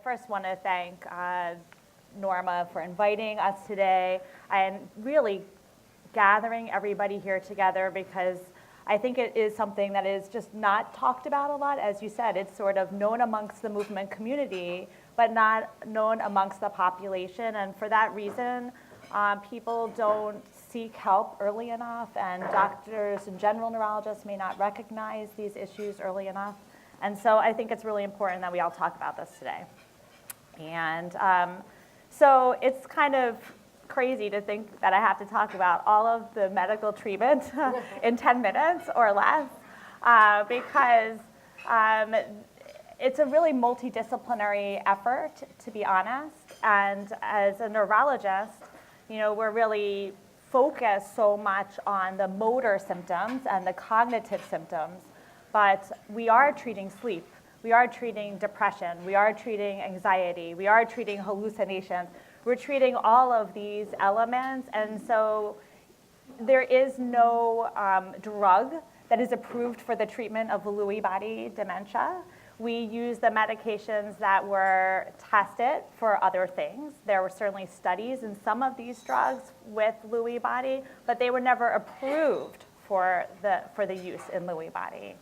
first want to thank Norma for inviting us today and really gathering everybody here together, because I think it is something that is just not talked about a lot. As you said, it's sort of known amongst the movement community, but not known amongst the population. And for that reason, people don't seek help early enough, and doctors and general neurologists may not recognize these issues early enough. And so I think it's really important that we all talk about this today. And so it's kind of crazy to think that I have to talk about all of the medical treatment in 10 minutes or less, because it's a really multidisciplinary effort, to be honest. And as a neurologist, you know, we're really focused so much on the motor symptoms and the cognitive symptoms, but we are treating sleep, we are treating depression, we are treating anxiety, we are treating hallucinations, we're treating all of these elements. And so there is no drug that is approved for the treatment of Lewy body dementia. We use the medications that were tested for other things. There were certainly studies in some of these drugs with Lewy body, but they were never approved for the use in Lewy body.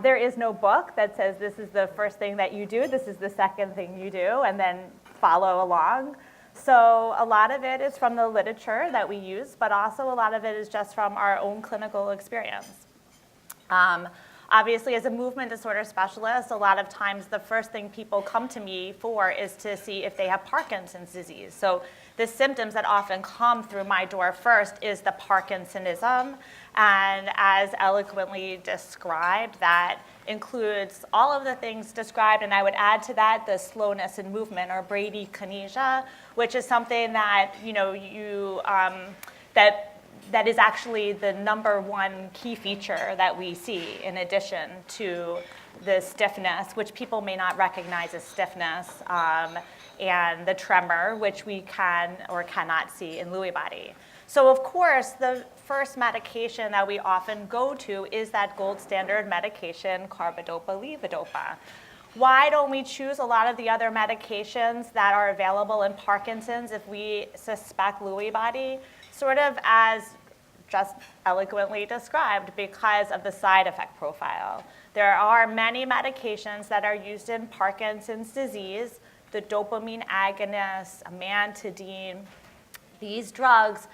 There is no book that says this is the first thing that you do, this is the second thing you do, and then follow along. So a lot of it is from the literature that we use, but also a lot of it is just from our own clinical experience. Obviously, as a movement disorder specialist, a lot of times the first thing people come to me for is to see if they have Parkinson's disease. So the symptoms that often come through my door first is the Parkinsonism, and as eloquently described, that includes all of the things described, and I would add to that the slowness in movement, or bradykinesia, which is something that, you know, that is actually the #1 key feature that we see, in addition to the stiffness, which people may not recognize as stiffness, and the tremor, which we can or cannot see in Lewy body. So of course, the first medication that we often go to is that gold standard medication, carbidopa-levodopa. Why don't we choose a lot of the other medications that are available in Parkinson's if we suspect Lewy body? Sort of as just eloquently described, because of the side effect profile. There are many medications that are used in Parkinson's disease, the dopamine agonists, amantadine. These drugs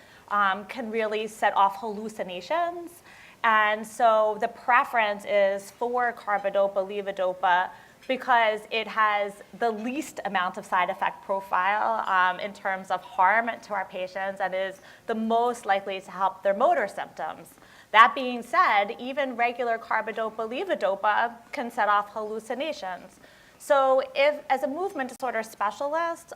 can really set off hallucinations. And so the preference is for carbidopa-levodopa because it has the least amount of side effect profile in terms of harm to our patients, and is the most likely to help their motor symptoms. That being said, even regular carbidopa-levodopa can set off hallucinations. So if, as a movement disorder specialist,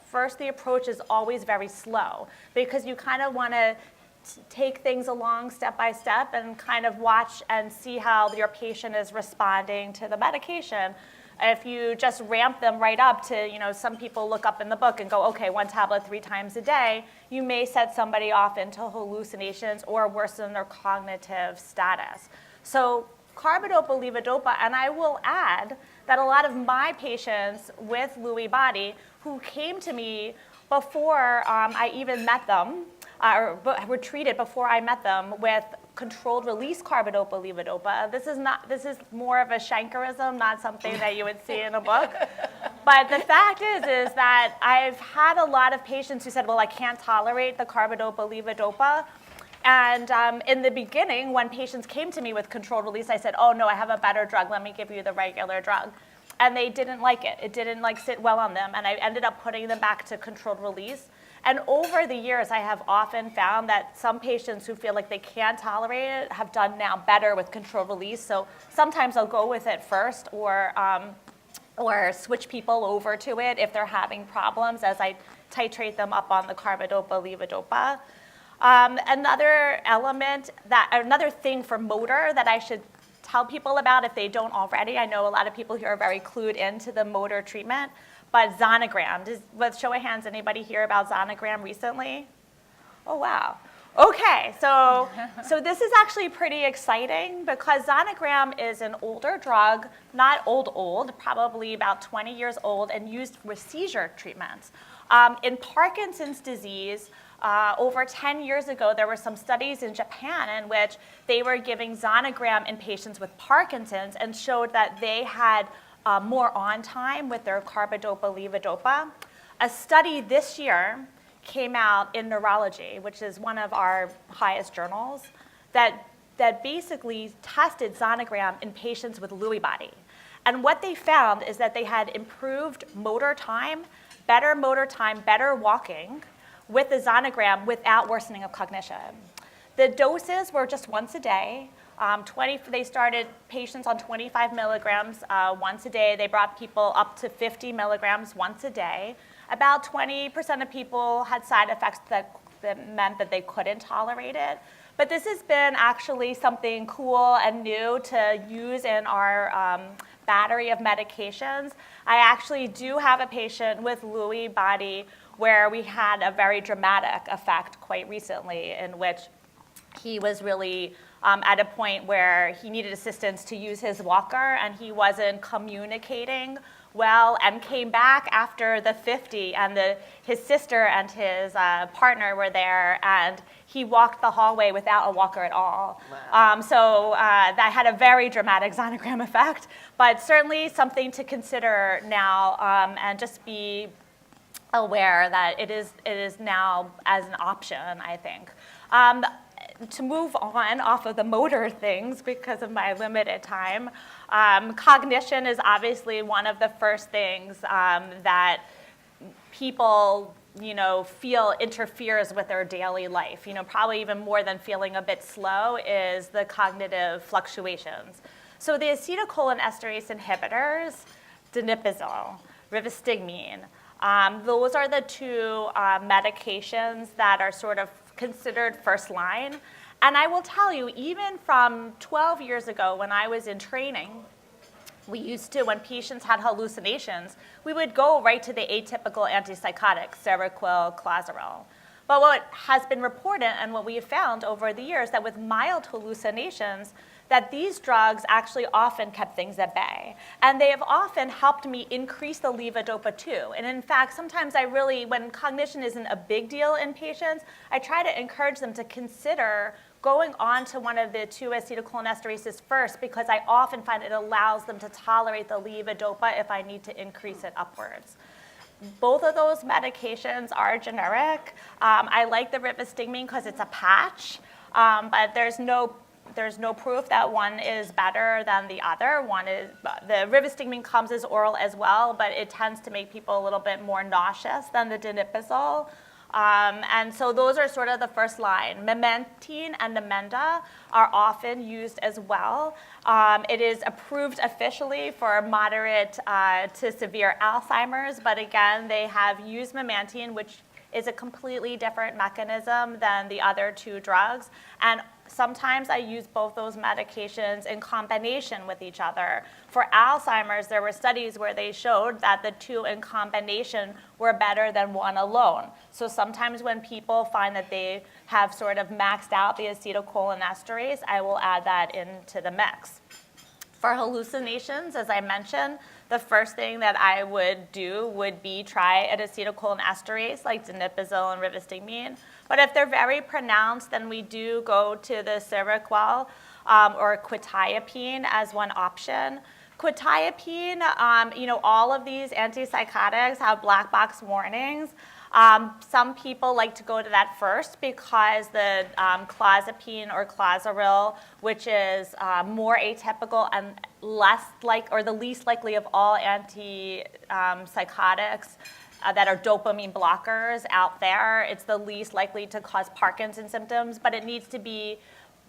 first the approach is always very slow, because you kind of want to take things along step by step and kind of watch and see how your patient is responding to the medication. If you just ramp them right up to, you know, some people look up in the book and go, okay, 1 tablet 3 times a day, you may set somebody off into hallucinations or worsen their cognitive status. So carbidopa-levodopa, and I will add that a lot of my patients with Lewy body who came to me before I even met them, or were treated before I met them with controlled release carbidopa-levodopa. This is more of a Shankerism, not something that you would see in a book. But the fact is that I've had a lot of patients who said, well, I can't tolerate the carbidopa-levodopa. And in the beginning, when patients came to me with controlled release, I said, oh no, I have a better drug, let me give you the regular drug. And they didn't like it. It didn't sit well on them, and I ended up putting them back to controlled release. And over the years, I have often found that some patients who feel like they can't tolerate it have done now better with controlled release. So sometimes I'll go with it first, or switch people over to it if they're having problems as I titrate them up on the carbidopa-levodopa. Another thing for motor that I should tell people about if they don't already. I know a lot of people here are very clued into the motor treatment, but Zonogram. Let's show of hands, anybody hear about Zonogram recently? Oh, wow. Okay, so this is actually pretty exciting because Zonogram is an older drug, not old, probably about 20 years old, and used with seizure treatments. In Parkinson's disease, over 10 years ago, there were some studies in Japan in which they were giving Zonogram in patients with Parkinson's and showed that they had more on time with their carbidopa-levodopa. A study this year came out in Neurology, which is one of our highest journals, that basically tested Zonogram in patients with Lewy body. And what they found is that they had improved motor time, better walking with the Zonogram without worsening of cognition. The doses were just once a day. They started patients on 25 milligrams once a day. They brought people up to 50 milligrams once a day. About 20% of people had side effects that meant that they couldn't tolerate it. But this has been actually something cool and new to use in our battery of medications. I actually do have a patient with Lewy body where we had a very dramatic effect quite recently in which he was really at a point where he needed assistance to use his walker and he wasn't communicating well and came back after the 50 and his sister and his partner were there and he walked the hallway without a walker at all. Wow. So that had a very dramatic Zonogram effect, but certainly something to consider now and just be aware that it is now as an option, I think. To move on off of the motor things because of my limited time, cognition is obviously one of the first things that people feel interferes with their daily life. Probably even more than feeling a bit slow is the cognitive fluctuations. So the acetylcholinesterase inhibitors, donepezil, rivastigmine, those are the two medications that are sort of considered first line. And I will tell you, even from 12 years ago when I was in training, we used to, when patients had hallucinations, we would go right to the atypical antipsychotics, Seroquel, Clozaril. But what has been reported and what we have found over the years that with mild hallucinations, that these drugs actually often kept things at bay. And they have often helped me increase the levodopa too. And in fact, sometimes when cognition isn't a big deal in patients, I try to encourage them to consider going on to one of the two acetylcholinesterases first because I often find it allows them to tolerate the levodopa if I need to increase it upwards. Both of those medications are generic. I like the rivastigmine because it's a patch, but there's no proof that one is better than the other. The rivastigmine comes as oral as well, but it tends to make people a little bit more nauseous than the donepezil. And so those are sort of the first line. Memantine and Namenda are often used as well. It is approved officially for moderate to severe Alzheimer's, but again, they have used memantine, which is a completely different mechanism than the other two drugs. And sometimes I use both those medications in combination with each other. For Alzheimer's, there were studies where they showed that the two in combination were better than one alone. So sometimes when people find that they have sort of maxed out the acetylcholinesterase, I will add that into the mix. For hallucinations, as I mentioned, the first thing that I would do would be try an acetylcholinesterase like donepezil and rivastigmine. But if they're very pronounced, then we do go to the Seroquel or quetiapine as one option. Quetiapine, all of these antipsychotics have black box warnings. Some people like to go to that first because the clozapine or Clozaril, which is more atypical and the least likely of all antipsychotics that are dopamine blockers out there. It's the least likely to cause Parkinson's symptoms, but it needs to be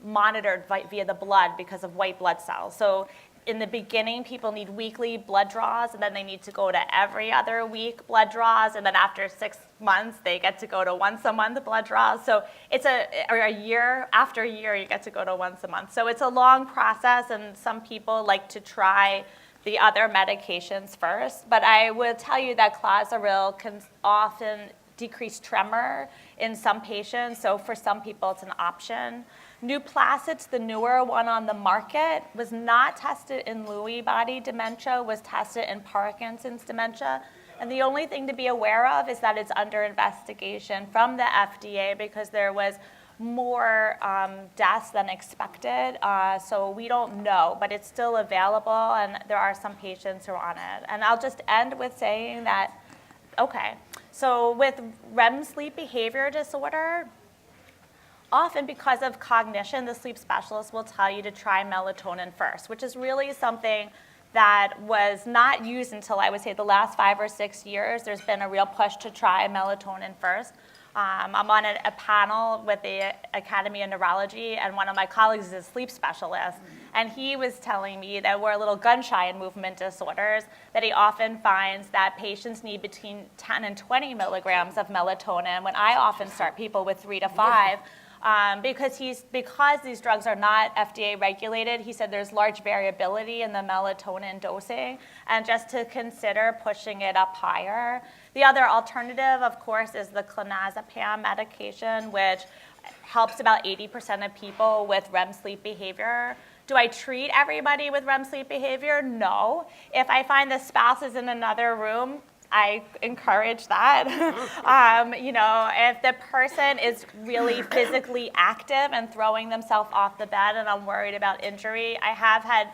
monitored via the blood because of white blood cells. So in the beginning, people need weekly blood draws, and then they need to go to every other week blood draws, and then after 6 months, they get to go to once a month blood draws. So it's a year, after a year, you get to go to once a month. So it's a long process, and some people like to try the other medications first. But I will tell you that Clozaril can often decreased tremor in some patients, so for some people it's an option. Nuplazid's the newer one on the market, was not tested in Lewy body dementia, was tested in Parkinson's dementia. And the only thing to be aware of is that it's under investigation from the FDA because there was more deaths than expected. So we don't know, but it's still available, and there are some patients who are on it. And I'll just end with saying that, okay, so with REM sleep behavior disorder, often because of cognition, the sleep specialist will tell you to try melatonin first, which is really something that was not used until, I would say, the last 5 or 6 years. There's been a real push to try melatonin first. I'm on a panel with the Academy of Neurology, and one of my colleagues is a sleep specialist, and he was telling me that we're a little gun-shy in movement disorders, that he often finds that patients need between 10 and 20 milligrams of melatonin, when I often start people with 3 to 5. Because these drugs are not FDA regulated, he said there's large variability in the melatonin dosing, and just to consider pushing it up higher. The other alternative, of course, is the clonazepam medication, which helps about 80% of people with REM sleep behavior. Do I treat everybody with REM sleep behavior? No. If I find the spouse is in another room, I encourage that. If the person is really physically active and throwing themselves off the bed and I'm worried about injury, I have had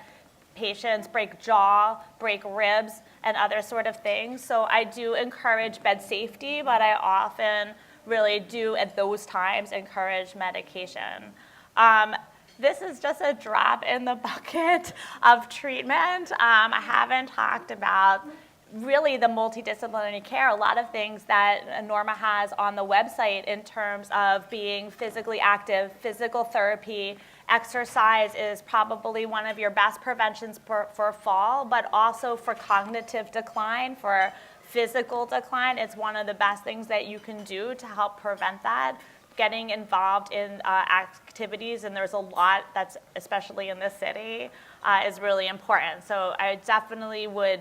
patients break jaw, break ribs, and other sort of things. So I do encourage bed safety, but I often really do at those times encourage medication. This is just a drop in the bucket of treatment. I haven't talked about really the multidisciplinary care, a lot of things that Norma has on the website in terms of being physically active, physical therapy. Exercise is probably one of your best preventions for fall, but also for cognitive decline, for physical decline. It's one of the best things that you can do to help prevent that. Getting involved in activities, and there's a lot that's, especially in this city, is really important. So I definitely would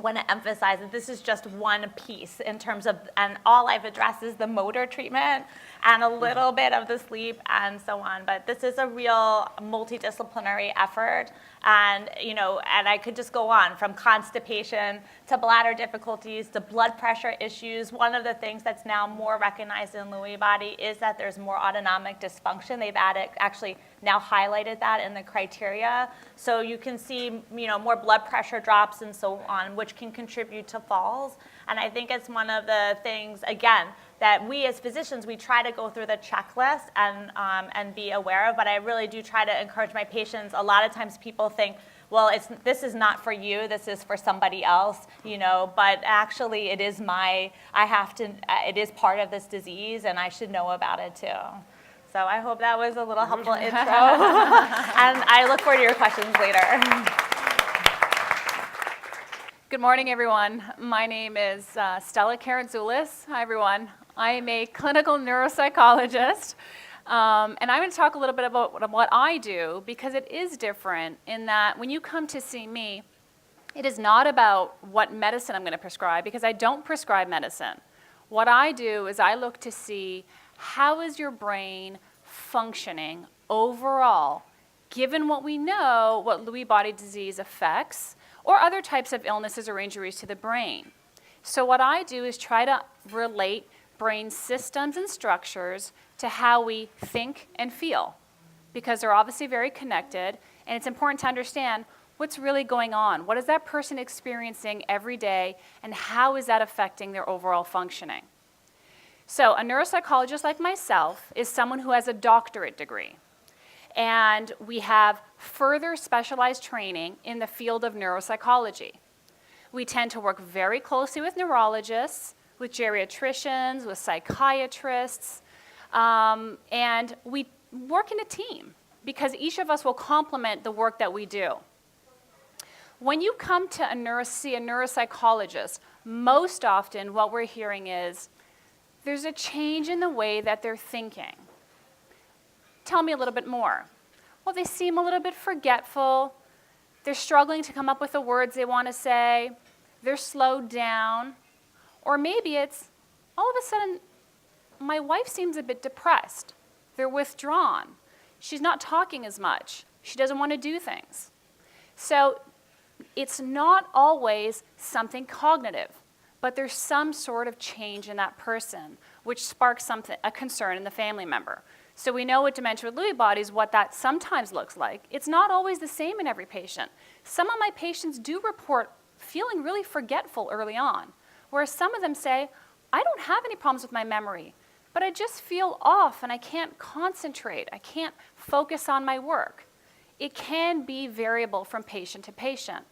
want to emphasize that this is just one piece in terms of, and all I've addressed is the motor treatment and a little bit of the sleep and so on. But this is a real multidisciplinary effort. And, and I could just go on from constipation to bladder difficulties to blood pressure issues. One of the things that's now more recognized in Lewy body is that there's more autonomic dysfunction. They've actually now highlighted that in the criteria. So you can see, more blood pressure drops and so on, which can contribute to falls. And I think it's one of the things, again, that we as physicians, we try to go through the checklist and be aware of, but I really do try to encourage my patients. A lot of times people think, well, this is not for you, this is for somebody else, but actually it is it is part of this disease, and I should know about it too. So I hope that was a little helpful intro, and I look forward to your questions later. Good morning, everyone. My name is Stella Karantzoulis. Hi, everyone. I am a clinical neuropsychologist, and I'm going to talk a little bit about what I do, because it is different in that when you come to see me, it is not about what medicine I'm going to prescribe, because I don't prescribe medicine. What I do is I look to see how is your brain functioning overall, given what we know what Lewy body disease affects, or other types of illnesses or injuries to the brain. So what I do is try to relate brain systems and structures to how we think and feel, because they're obviously very connected, and it's important to understand what's really going on. What is that person experiencing every day, and how is that affecting their overall functioning? So a neuropsychologist like myself is someone who has a doctorate degree. And we have further specialized training in the field of neuropsychology. We tend to work very closely with neurologists, with geriatricians, with psychiatrists, and we work in a team because each of us will complement the work that we do. When you come to see a neuropsychologist, most often what we're hearing is there's a change in the way that they're thinking. Tell me a little bit more. Well, they seem a little bit forgetful. They're struggling to come up with the words they want to say. They're slowed down. Or maybe it's all of a sudden, my wife seems a bit depressed. They're withdrawn. She's not talking as much. She doesn't want to do things. So it's not always something cognitive, but there's some sort of change in that person, which sparks a concern in the family member. So we know with dementia with Lewy bodies what that sometimes looks like. It's not always the same in every patient. Some of my patients do report feeling really forgetful early on, whereas some of them say, I don't have any problems with my memory, but I just feel off and I can't concentrate. I can't focus on my work. It can be variable from patient to patient.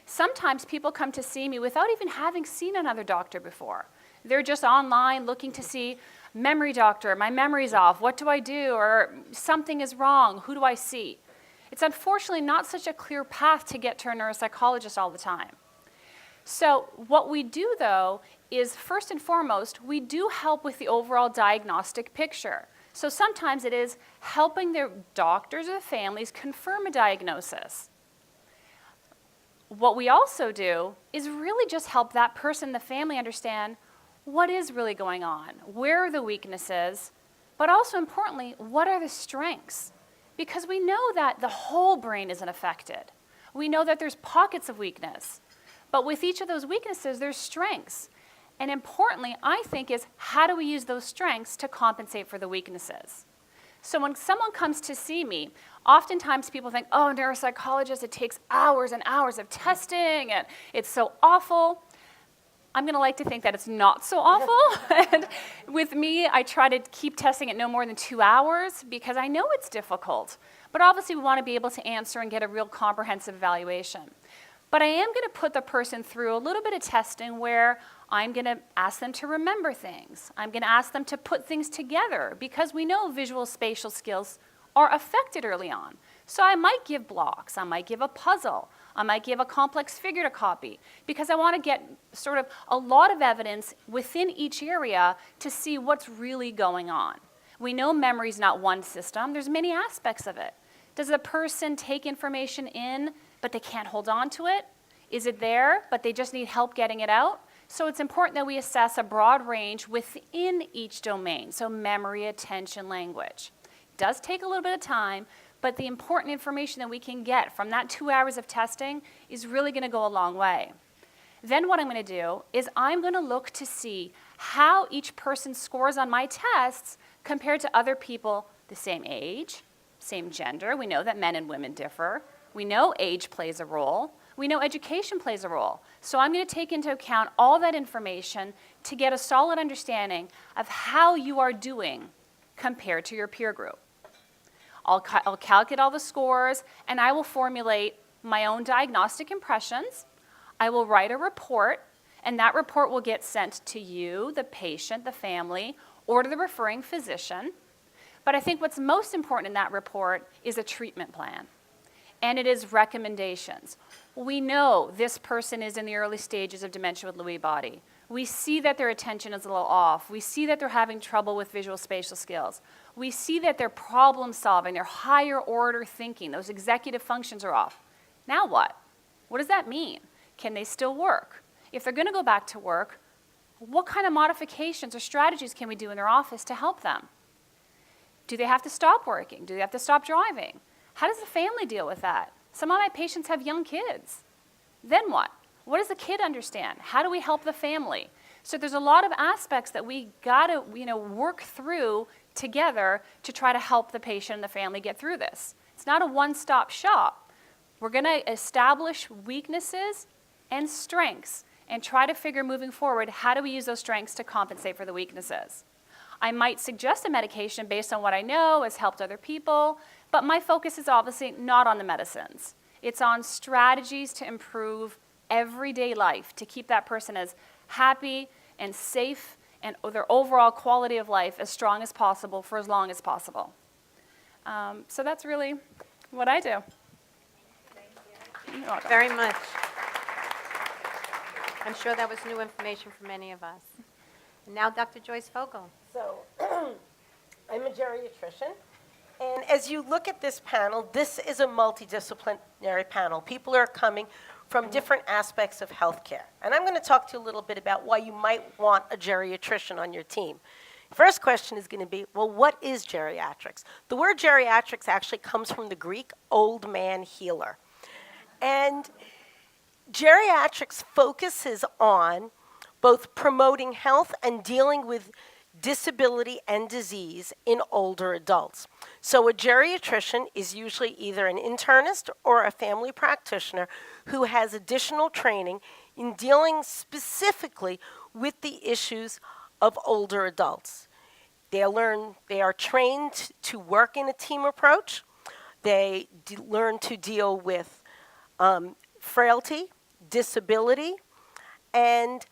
Sometimes people come to see me without even having seen another doctor before. They're just online looking to see, memory doctor, my memory's off, what do I do? Or something is wrong, who do I see? It's unfortunately not such a clear path to get to a neuropsychologist all the time. So what we do though is first and foremost, we do help with the overall diagnostic picture. So sometimes it is helping the doctors or the families confirm a diagnosis. What we also do is really just help that person, the family, understand what is really going on, where are the weaknesses, but also importantly, what are the strengths? Because we know that the whole brain isn't affected. We know that there's pockets of weakness, but with each of those weaknesses, there's strengths. And importantly, I think, is how do we use those strengths to compensate for the weaknesses? So when someone comes to see me, oftentimes people think, oh, neuropsychologist, it takes hours and hours of testing, and it's so awful. I'm going to like to think that it's not so awful. And with me, I try to keep testing it no more than 2 hours because I know it's difficult. But obviously, we want to be able to answer and get a real comprehensive evaluation. But I am going to put the person through a little bit of testing where I'm going to ask them to remember things. I'm going to ask them to put things together because we know visual spatial skills are affected early on. So I might give blocks. I might give a puzzle. I might give a complex figure to copy because I want to get sort of a lot of evidence within each area to see what's really going on. We know memory is not one system. There's many aspects of it. Does the person take information in, but they can't hold on to it? Is it there, but they just need help getting it out? So it's important that we assess a broad range within each domain, so memory, attention, language. It does take a little bit of time, but the important information that we can get from that 2 hours of testing is really going to go a long way. Then what I'm going to do is I'm going to look to see how each person scores on my tests compared to other people the same age, same gender. We know that men and women differ. We know age plays a role. We know education plays a role. So I'm going to take into account all that information to get a solid understanding of how you are doing compared to your peer group. I'll calculate all the scores, and I will formulate my own diagnostic impressions. I will write a report, and that report will get sent to you, the patient, the family, or to the referring physician. But I think what's most important in that report is a treatment plan, and it is recommendations. We know this person is in the early stages of dementia with Lewy body. We see that their attention is a little off. We see that they're having trouble with visual spatial skills. We see that their problem solving, their higher order thinking, those executive functions are off. Now what? What does that mean? Can they still work? If they're going to go back to work, what kind of modifications or strategies can we do in their office to help them? Do they have to stop working? Do they have to stop driving? How does the family deal with that? Some of my patients have young kids. Then what? What does the kid understand? How do we help the family? So there's a lot of aspects that we got to, work through together to try to help the patient and the family get through this. It's not a one-stop shop. We're going to establish weaknesses and strengths and try to figure moving forward, how do we use those strengths to compensate for the weaknesses? I might suggest a medication based on what I know has helped other people, but my focus is obviously not on the medicines. It's on strategies to improve everyday life, to keep that person as happy and safe and their overall quality of life as strong as possible for as long as possible. So that's really what I do. Thank you. Very much. I'm sure that was new information for many of us. And now Dr. Joyce Fogel. So, I'm a geriatrician, And as you look at this panel, this is a multidisciplinary panel. People are coming from different aspects of healthcare. And I'm going to talk to you a little bit about why you might want a geriatrician on your team. First question is going to be, well, what is geriatrics? The word geriatrics actually comes from the Greek old man healer. And geriatrics focuses on both promoting health and dealing with disability and disease in older adults. So a geriatrician is usually either an internist or a family practitioner who has additional training in dealing specifically with the issues of older adults. They are trained to work in a team approach. They learn to deal with frailty, disability, and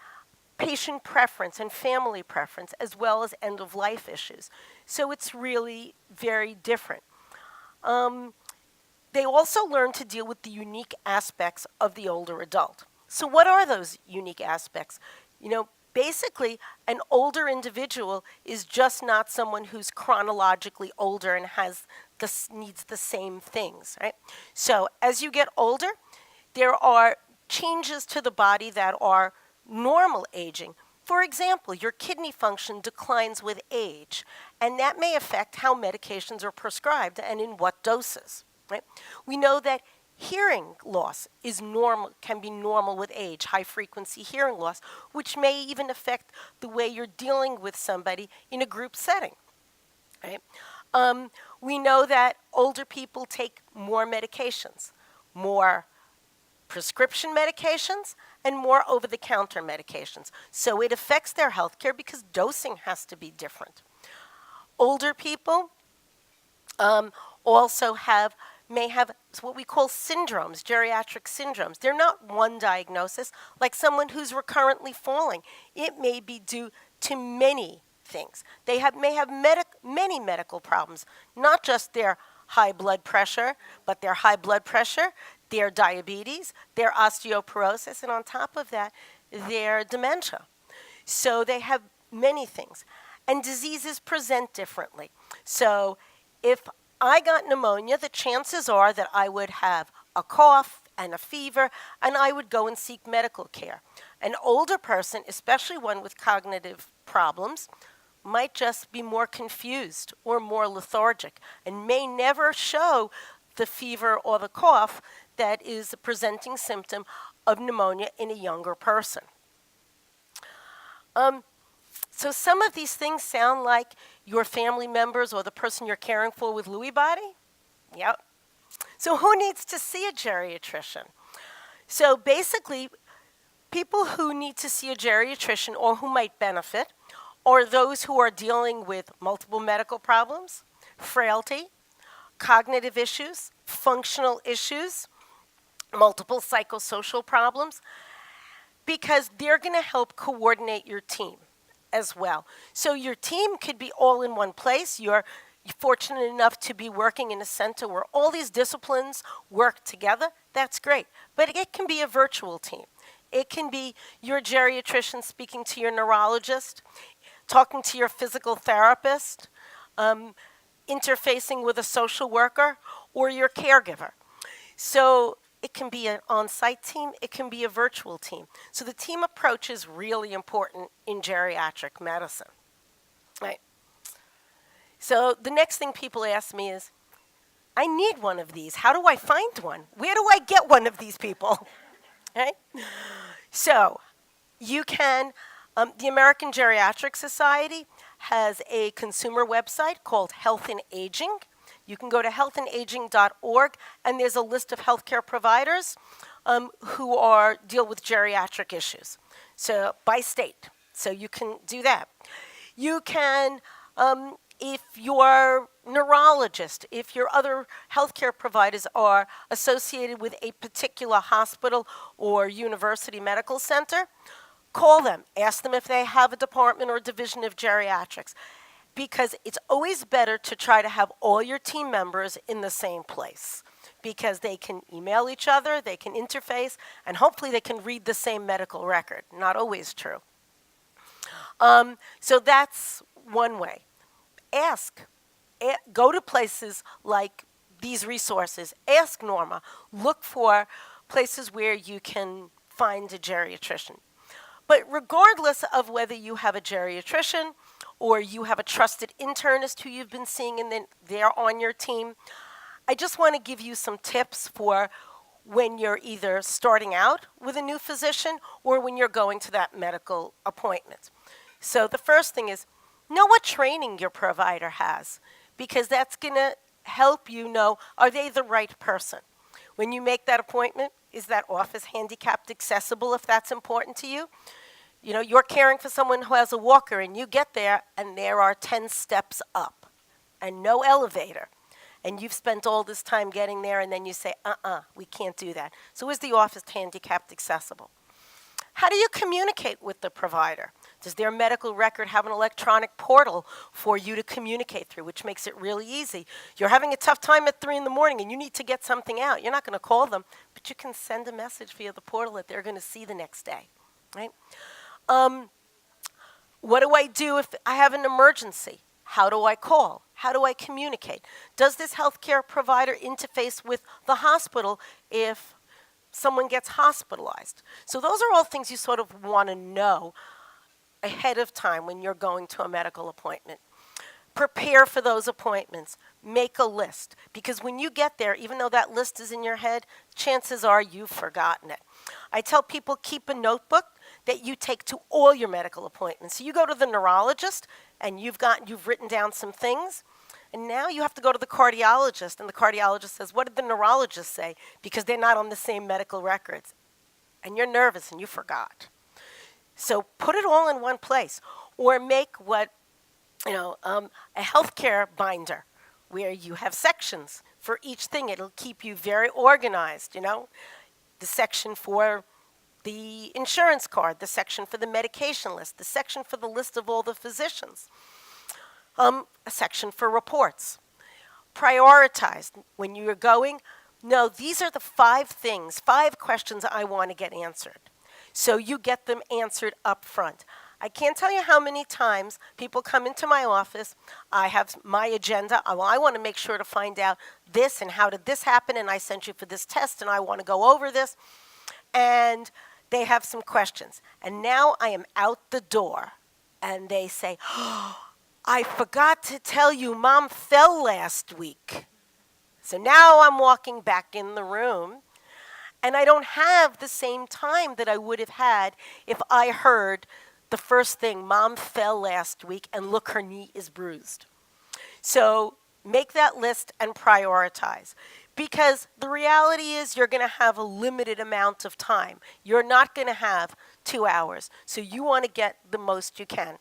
patient preference and family preference, as well as end-of-life issues. So it's really very different. They also learn to deal with the unique aspects of the older adult. So what are those unique aspects? You know, basically, an older individual is just not someone who's chronologically older and needs the same things, right? So as you get older, there are changes to the body that are normal aging. For example, your kidney function declines with age, and that may affect how medications are prescribed and in what doses, right? We know that hearing loss is normal, can be normal with age, high-frequency hearing loss, which may even affect the way you're dealing with somebody in a group setting, right? We know that older people take more medications, more prescription medications, and more over-the-counter medications. So it affects their health care because dosing has to be different. Older people also may have what we call syndromes, geriatric syndromes. They're not one diagnosis, like someone who's recurrently falling. It may be due to many things. They may have many medical problems, not just their high blood pressure, but their high blood pressure, their diabetes, their osteoporosis, and on top of that, their dementia. So they have many things. And diseases present differently. So if I got pneumonia, the chances are that I would have a cough and a fever, and I would go and seek medical care. An older person, especially one with cognitive problems, might just be more confused or more lethargic and may never show the fever or the cough that is a presenting symptom of pneumonia in a younger person. So some of these things sound like your family members or the person you're caring for with Lewy body? Yep. So who needs to see a geriatrician? So basically, people who need to see a geriatrician or who might benefit are those who are dealing with multiple medical problems, frailty, cognitive issues, functional issues, multiple psychosocial problems, because they're going to help coordinate your team as well. So your team could be all in one place. You're fortunate enough to be working in a center where all these disciplines work together. That's great. But it can be a virtual team. It can be your geriatrician speaking to your neurologist, talking to your physical therapist, interfacing with a social worker, or your caregiver. So it can be an on-site team, it can be a virtual team. So the team approach is really important in geriatric medicine, right? So the next thing people ask me is, I need one of these. How do I find one? Where do I get one of these people? Right? So you can, the American Geriatric Society has a consumer website called Health and Aging. You can go to healthandaging.org, and there's a list of healthcare providers who deal with geriatric issues, so by state. So you can do that. You can, if your neurologist, if your other healthcare providers are associated with a particular hospital or university medical center, call them. Ask them if they have a department or division of geriatrics, because it's always better to try to have all your team members in the same place, because they can email each other, they can interface, and hopefully they can read the same medical record. Not always true. So that's one way. Ask. go to places like these resources. Ask Norma. Look for places where you can find a geriatrician. But regardless of whether you have a geriatrician or you have a trusted internist who you've been seeing and then they're on your team, I just want to give you some tips for when you're either starting out with a new physician or when you're going to that medical appointment. So the first thing is know what training your provider has, because that's going to help you know, are they the right person? When you make that appointment, is that office handicapped accessible if that's important to you? You know, you're caring for someone who has a walker and you get there and there are 10 steps up and no elevator. And you've spent all this time getting there and then you say, we can't do that. So is the office handicapped accessible? How do you communicate with the provider? Does their medical record have an electronic portal for you to communicate through, which makes it really easy? You're having a tough time at 3 in the morning and you need to get something out. You're not going to call them, but you can send a message via the portal that they're going to see the next day, right? What do I do if I have an emergency? How do I call? How do I communicate? Does this healthcare provider interface with the hospital if someone gets hospitalized? So those are all things you sort of want to know ahead of time when you're going to a medical appointment. Prepare for those appointments. Make a list, because when you get there, even though that list is in your head, chances are you've forgotten it. I tell people keep a notebook that you take to all your medical appointments. So you go to the neurologist and you've written down some things, and now you have to go to the cardiologist, and the cardiologist says, what did the neurologist say? Because they're not on the same medical records. And you're nervous and you forgot. So put it all in one place, or make what, a healthcare binder where you have sections for each thing. It'll keep you very organized, The section for the insurance card, the section for the medication list, the section for the list of all the physicians, a section for reports. Prioritize when you're going. No, these are the 5 questions I want to get answered. So you get them answered up front. I can't tell you how many times people come into my office. I have my agenda. I want to make sure to find out this and how did this happen, and I sent you for this test, and I want to go over this. And they have some questions. And now I am out the door, and they say, I forgot to tell you, Mom fell last week. So now I'm walking back in the room, and I don't have the same time that I would have had if I heard the first thing, Mom fell last week, and look, her knee is bruised. So make that list and prioritize. Because the reality is you're going to have a limited amount of time. You're not going to have 2 hours. So you want to get the most you can.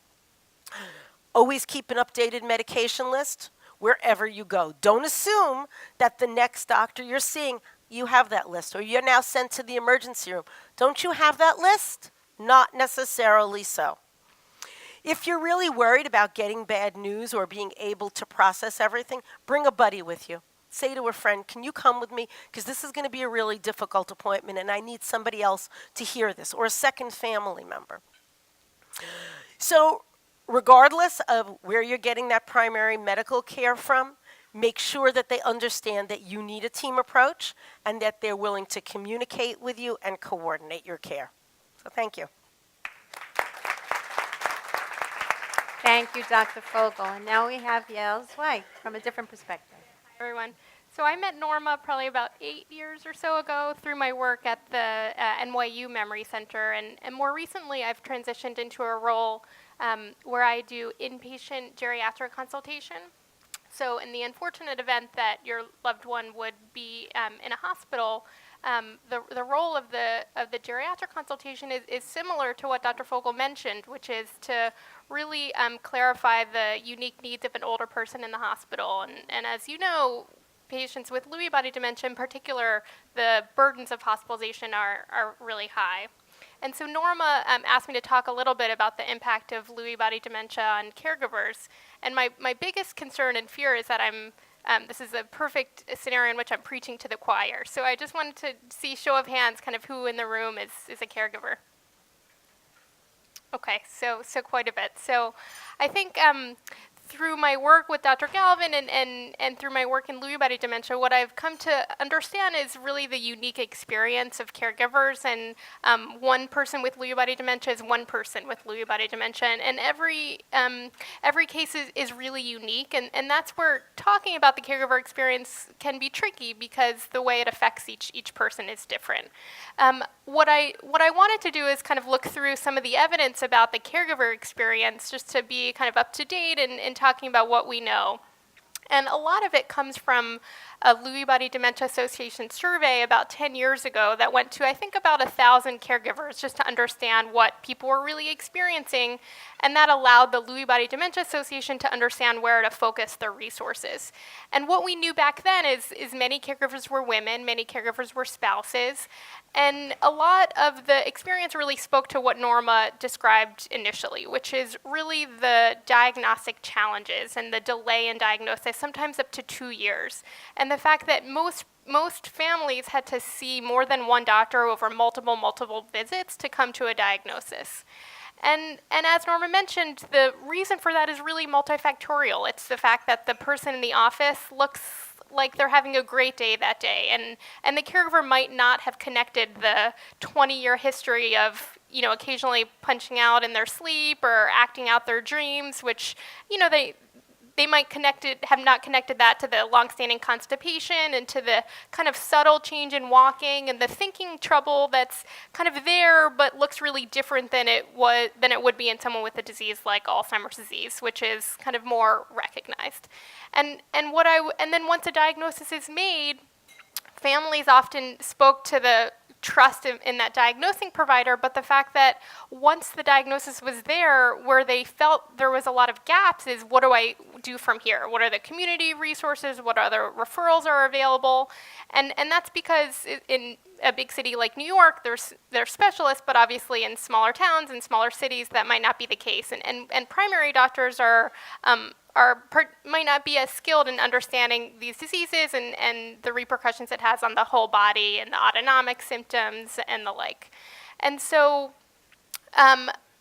Always keep an updated medication list wherever you go. Don't assume that the next doctor you're seeing, you have that list, or you're now sent to the emergency room. Don't you have that list? Not necessarily so. If you're really worried about getting bad news or being able to process everything, bring a buddy with you. Say to a friend, can you come with me? Because this is going to be a really difficult appointment and I need somebody else to hear this, or a second family member. So regardless of where you're getting that primary medical care from, make sure that they understand that you need a team approach and that they're willing to communicate with you and coordinate your care. So thank you. Thank you, Dr. Fogel. And now we have Yael Zweig from a different perspective. Everyone. So I met Norma probably about 8 years or so ago through my work at the NYU Memory Center, and more recently I've transitioned into a role where I do inpatient geriatric consultation. So in the unfortunate event that your loved one would be in a hospital, the role of the geriatric consultation is similar to what Dr. Fogel mentioned, which is to really clarify the unique needs of an older person in the hospital. And as you know, patients with Lewy Body Dementia in particular, the burdens of hospitalization are really high. And so Norma asked me to talk a little bit about the impact of Lewy Body Dementia on caregivers. And my biggest concern and fear is that this is a perfect scenario in which I'm preaching to the choir. So I just wanted to see, show of hands, kind of who in the room is a caregiver. Okay, so quite a bit. So I think through my work with Dr. Galvin and through my work in Lewy Body Dementia, what I've come to understand is really the unique experience of caregivers. And one person with Lewy Body Dementia is one person with Lewy Body Dementia. And every case is really unique. And that's where talking about the caregiver experience can be tricky because the way it affects each person is different. What I wanted to do is kind of look through some of the evidence about the caregiver experience just to be kind of up to date and talking about what we know. And a lot of it comes from a Lewy Body Dementia Association survey about 10 years ago that went to, I think, about 1,000 caregivers just to understand what people were really experiencing. And that allowed the Lewy Body Dementia Association to understand where to focus their resources. And what we knew back then is many caregivers were women, many caregivers were spouses. And a lot of the experience really spoke to what Norma described initially, which is really the diagnostic challenges and the delay in diagnosis, sometimes up to 2 years. And the fact that most families had to see more than one doctor over multiple visits to come to a diagnosis. And as Norma mentioned, the reason for that is really multifactorial. It's the fact that the person in the office looks like they're having a great day that day, and the caregiver might not have connected the 20-year history of, occasionally punching out in their sleep or acting out their dreams, which, they might have not connected that to the longstanding constipation and to the kind of subtle change in walking and the thinking trouble that's kind of there but looks really different than it would be in someone with a disease like Alzheimer's disease, which is kind of more recognized. And then once a diagnosis is made, families often spoke to the trust in that diagnosing provider, but the fact that once the diagnosis was there, where they felt there was a lot of gaps is, what do I do from here? What are the community resources? What other referrals are available? And that's because in a big city like New York, there's specialists, but obviously in smaller towns and smaller cities, that might not be the case. And primary doctors might not be as skilled in understanding these diseases and the repercussions it has on the whole body and the autonomic symptoms and the like. And so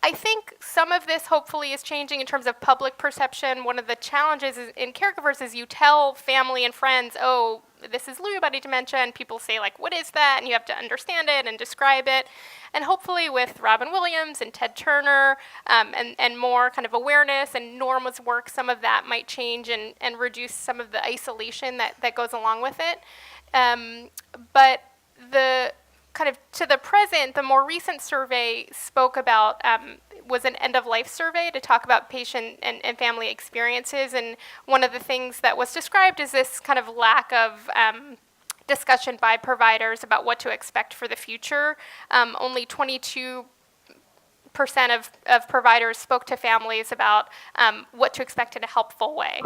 I think some of this hopefully is changing in terms of public perception. One of the challenges in caregivers is you tell family and friends, oh, this is Lewy Body Dementia, and people say, like, what is that? And you have to understand it and describe it. And hopefully with Robin Williams and Ted Turner and more kind of awareness and Norma's work, some of that might change and reduce some of the isolation that goes along with it. But the kind of to the present, the more recent survey spoke about, was an end-of-life survey to talk about patient and family experiences. And one of the things that was described is this kind of lack of discussion by providers about what to expect for the future. Only 22% of providers spoke to families about what to expect in a helpful way.